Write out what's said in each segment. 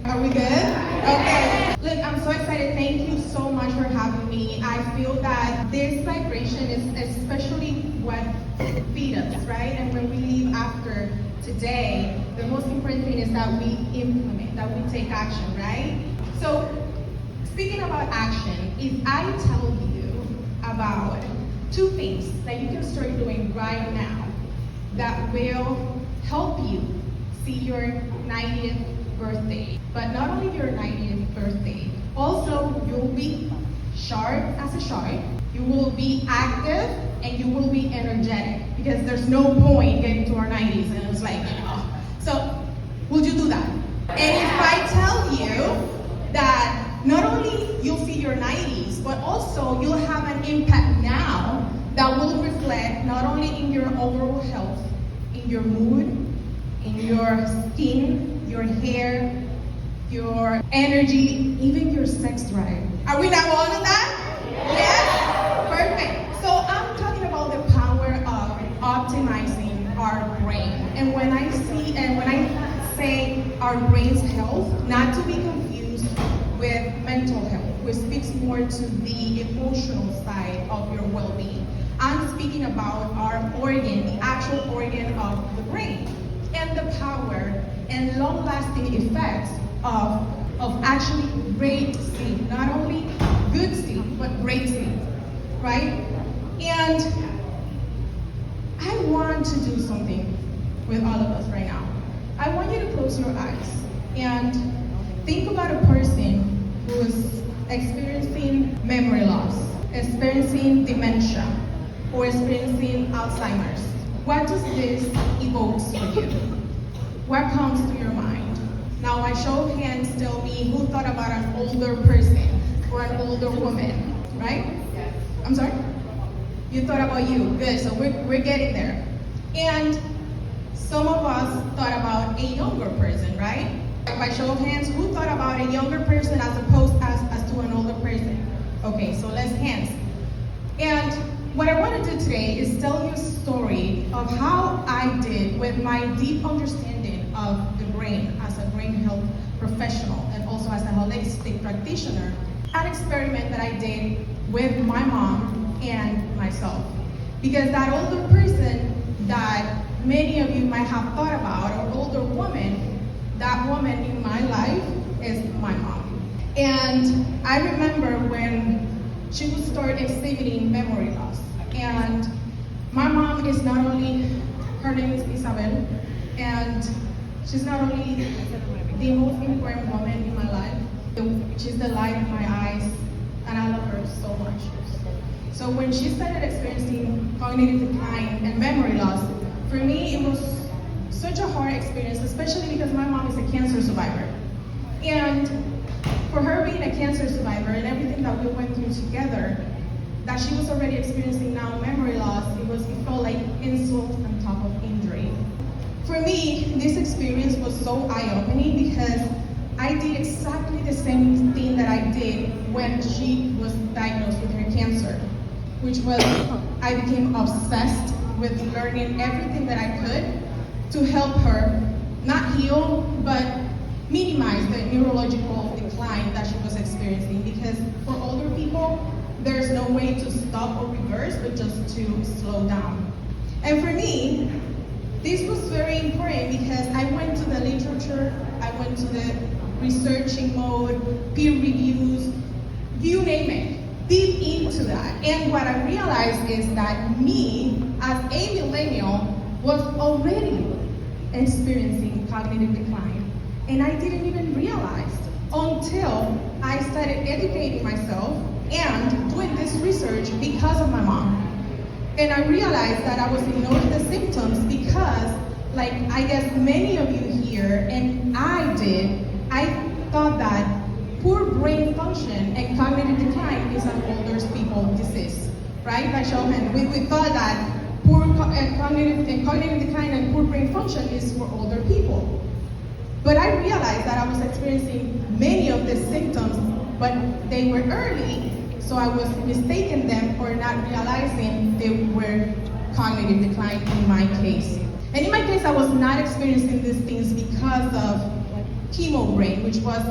Are we good? Okay. Look, I'm so excited. Thank you so much for having me. I feel that this vibration is especially what feeds us, right? And when we leave after today, the most important thing is that we implement, that we take action, right? So, speaking about action, if I tell you about 2 things that you can start doing right now that will help you see your 90th birthday, but not only your 90th birthday, also you'll be sharp as a shark, you will be active, and you will be energetic, because there's no point getting to our 90s and it's like, so would you do that? And if I tell you that not only you'll see your 90s, but also you'll have an impact now that will reflect not only in your overall health, in your mood, in your skin, your hair, your energy, even your sex drive. Are we not all of that? Yes? Perfect. So I'm talking about the power of optimizing our brain. And when I say our brain's health, not to be confused with mental health, which speaks more to the emotional side of your well-being. I'm speaking about our organ, the actual organ of the brain, and the power and long-lasting effects of actually great sleep. Not only good sleep, but great sleep, right? And I want to do something with all of us right now. I want you to close your eyes and think about a person who is experiencing memory loss, experiencing dementia, or experiencing Alzheimer's. What does this evoke for you? What comes to your mind? Now, by show of hands, tell me who thought about an older person or an older woman, right? Yes. I'm sorry? You thought about you. Good, so we're getting there. And some of us thought about a younger person, right? By show of hands, who thought about a younger person as opposed as to an older person? Okay, so let's hands. And what I want to do today is tell you a story of how I did with my deep understanding of the brain as a brain health professional and also as a holistic practitioner, an experiment that I did with my mom and myself. Because that older person that many of you might have thought about, or older woman, that woman in my life is my mom. And I remember when she would start exhibiting memory loss. And my mom is not only, her name is Isabel, and she's not only the most important woman in my life, she's the light of my eyes, and I love her so much. So when she started experiencing cognitive decline and memory loss, for me it was such a hard experience, especially because my mom is a cancer survivor. And for her being a cancer survivor and everything that we went through together, that she was already experiencing now memory loss, it felt like insult on top of injury. For me, this experience was so eye-opening because I did exactly the same thing that I did when she was diagnosed with her cancer, which was I became obsessed with learning everything that I could to help her not heal, but minimize the neurological decline that she was experiencing. Because for older people, there's no way to stop or reverse, but just to slow down. And for me, this was very important because I went to the literature, I went to the researching mode, peer reviews, you name it, deep into that. And what I realized is that me, as a millennial, was already experiencing cognitive decline. And I didn't even realize until I started educating myself and doing this research because of my mom. And I realized that I was ignoring the symptoms because, like I guess many of you here, and I did, I thought that poor brain function and cognitive decline is an older people's disease, right? By show of hands, we thought that poor cognitive decline and poor brain function is for older people. But I realized that I was experiencing many of the symptoms, but they were early, so I was mistaking them for not realizing they were cognitive decline in my case. And in my case, I was not experiencing these things because of chemo brain, which was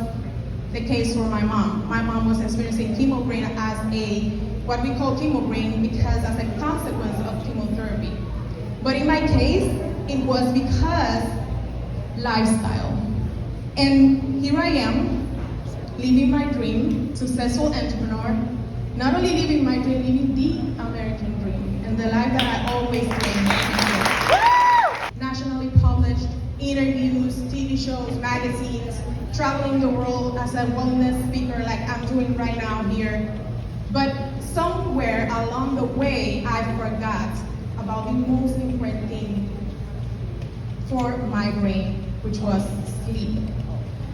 the case for my mom. My mom was experiencing chemo brain as what we call chemo brain because as a consequence of chemotherapy. But in my case, it was because lifestyle. And here I am, living my dream, successful entrepreneur, not only living my dream, living the American dream, and the life that I always dreamed of. Nationally published, interviews, TV shows, magazines, traveling the world as a wellness speaker like I'm doing right now here. But somewhere along the way, I forgot about the most important thing for my brain, which was sleep.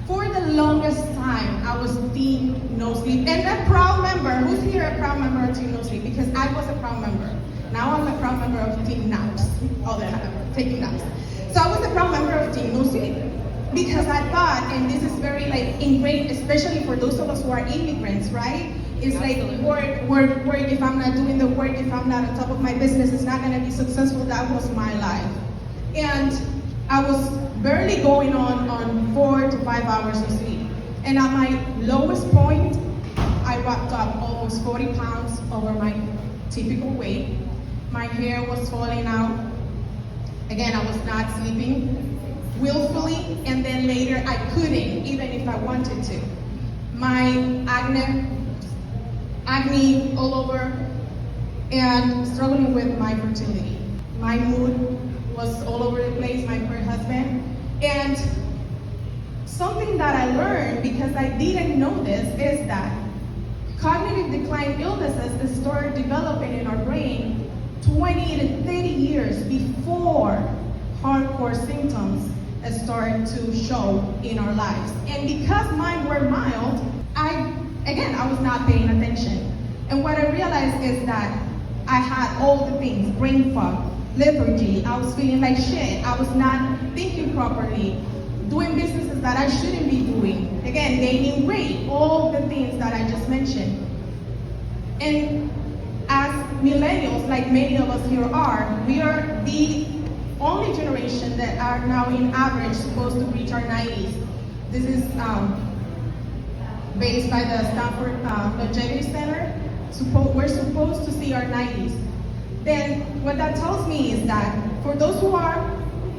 For the longest time, I was Team No Sleep. And a proud member, who's here a proud member of Team No Sleep? Because I was a proud member. Now I'm a proud member of Team Naps, all the time, taking naps. So I was a proud member of Team No Sleep. Because I thought, and this is very like ingrained, especially for those of us who are immigrants, right? It's like work. If I'm not doing the work, if I'm not on top of my business, it's not gonna be successful. That was my life. And I was barely going on 4 to 5 hours of sleep. And at my lowest point, I wrapped up almost 40 pounds over my typical weight. My hair was falling out. Again, I was not sleeping willfully, and then later I couldn't, even if I wanted to. My acne all over, and struggling with my fertility. My mood was all over the place, my poor husband. And something that I learned, because I didn't know this, is that cognitive decline illnesses that start developing in our brain 20 to 30 years before hardcore symptoms start to show in our lives. And because mine were mild, I was not paying attention. And what I realized is that I had all the things: brain fog, lethargy, I was feeling like shit, I was not thinking properly, doing businesses that I shouldn't be doing, again, gaining weight, all the things that I just mentioned. And as millennials, like many of us here are, we are the only generation that are now in average supposed to reach our 90s. This is based by the Stanford Longevity Center. We're supposed to see our 90s. Then what that tells me is that for those who are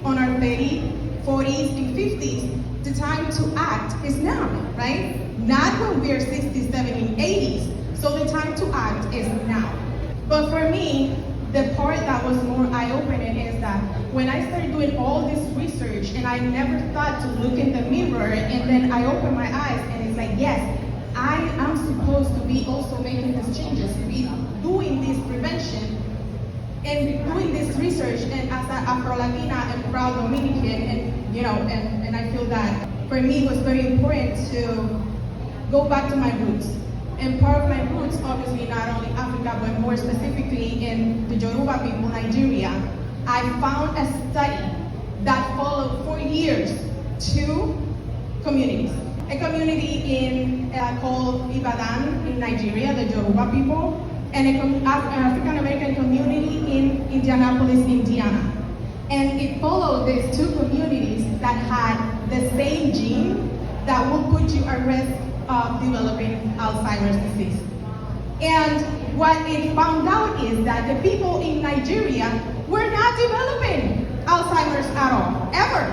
on our 30s, 40s, and 50s, the time to act is now, right? Not when we're 60s, 70s, 80s. So the time to act is now. But for me, the part that was more eye-opening is that when I started doing all this research, and I never thought to look in the mirror, and then I opened my eyes, and it's like, yes, I am supposed to be also making these changes, to be doing this prevention, and doing this research, and as an Afro-Latina and proud Dominican, and I feel that for me it was very important to go back to my roots. And part of my roots, obviously not only Africa, but more specifically in the Yoruba people, Nigeria, I found a study that followed for years 2 communities. A community called Ibadan in Nigeria, the Yoruba people, and an African American community in Indianapolis, Indiana. And it followed these 2 communities that had the same gene that would put you at risk of developing Alzheimer's disease. And what it found out is that the people in Nigeria were not developing Alzheimer's at all, ever.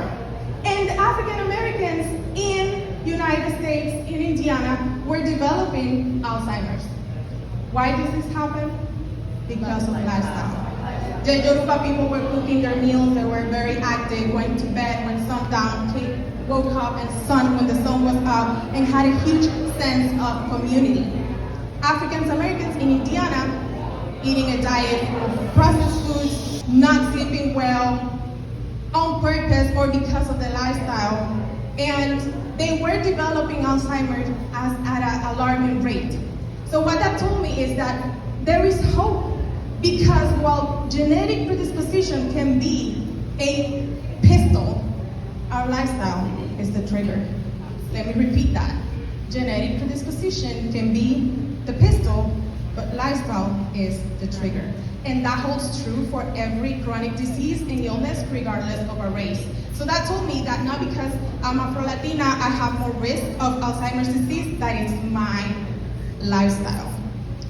And the African Americans in United States, in Indiana, were developing Alzheimer's. Why does this happen? Because of lifestyle. The Yoruba people were cooking their meals, they were very active, went to bed when sundown, woke up when the sun was up, and had a huge sense of community. African Americans in Indiana, eating a diet of processed foods, not sleeping well, on purpose or because of the lifestyle, and they were developing Alzheimer's at an alarming rate. So what that told me is that there is hope, because while genetic predisposition can be a pistol, our lifestyle is the trigger. Let me repeat that. Genetic predisposition can be the pistol, but lifestyle is the trigger. And that holds true for every chronic disease and illness, regardless of our race. So that told me that not because I'm Afro-Latina, I have more risk of Alzheimer's disease, that is my lifestyle.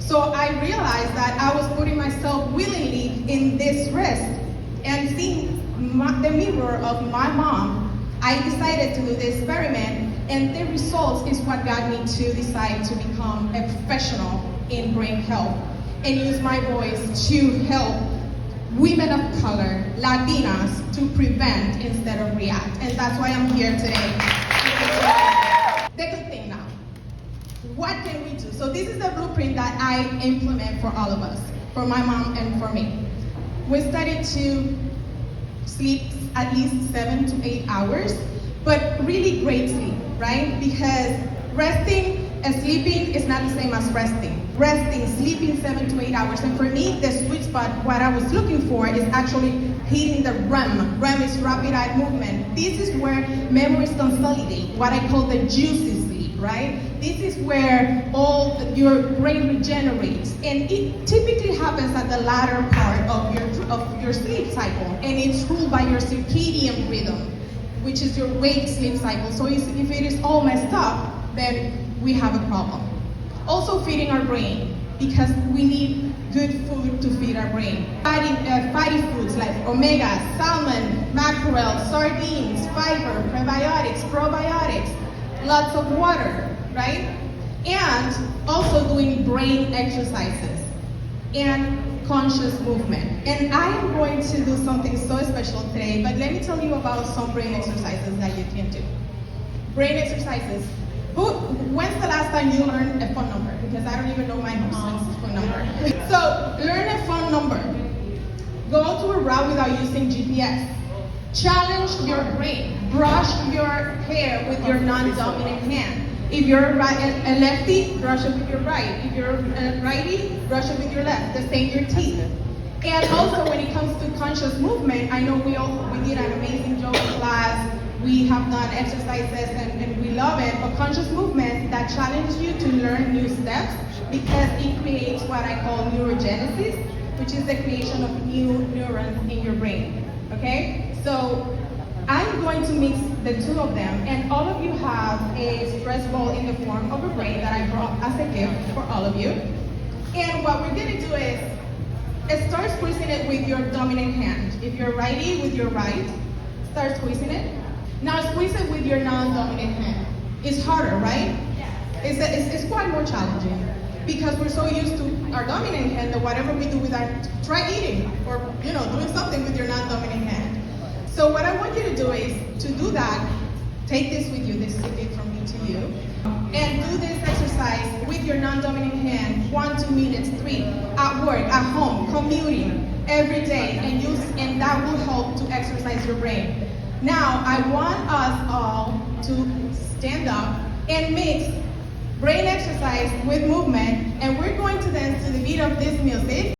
So I realized that I was putting myself willingly in this risk, and seeing the mirror of my mom, I decided to do the experiment, and the results is what got me to decide to become a professional in brain health and use my voice to help women of color, Latinas, to prevent instead of react. And that's why I'm here today. The good thing now, what can we do? So this is the blueprint that I implement for all of us, for my mom and for me. We started to sleep at least 7 to 8 hours, but really great sleep, right? Because resting and sleeping is not the same as resting. Resting, sleeping 7 to 8 hours. And for me, the sweet spot, what I was looking for is actually hitting the REM. REM is rapid eye movement. This is where memories consolidate, what I call the juicy sleep, right? This is where all your brain regenerates. And it typically happens at the latter part of your sleep cycle. And it's ruled by your circadian rhythm, which is your wake-sleep cycle. So if it is all messed up, then we have a problem. Also feeding our brain, because we need good food to feed our brain. Fatty foods like omega, salmon, mackerel, sardines, fiber, prebiotics, probiotics, lots of water, right? And also doing brain exercises and conscious movement. And I am going to do something so special today, but let me tell you about some brain exercises that you can do. Brain exercises. When's the last time you learned a phone number? Because I don't even know my husband's phone number. So, learn a phone number. Go to a route without using GPS. Challenge your brain. Brush your hair with your non-dominant hand. If you're a lefty, brush it with your right. If you're a righty, brush it with your left. The same your teeth. And also, when it comes to conscious movement, I know we did an amazing yoga class. We have done exercises and we love it, but conscious movement that challenge you to learn new steps, because it creates what I call neurogenesis, which is the creation of new neurons in your brain, okay? So I'm going to mix the two of them, and all of you have a stress ball in the form of a brain that I brought as a gift for all of you. And what we're gonna do is start squeezing it with your dominant hand. If you're righty, with your right, start squeezing it. Now squeeze it with your non-dominant hand. It's harder, right? It's quite more challenging, because we're so used to our dominant hand that whatever we do with our, try eating or doing something with your non-dominant hand. So what I want you to do is, to do that, take this with you, this is a gift from me to you, and do this exercise with your non-dominant hand, 1, 2 minutes, 3, at work, at home, commuting, every day, and that will help to exercise your brain. Now, I want us all to stand up and mix brain exercise with movement, and we're going to dance to the beat of this music.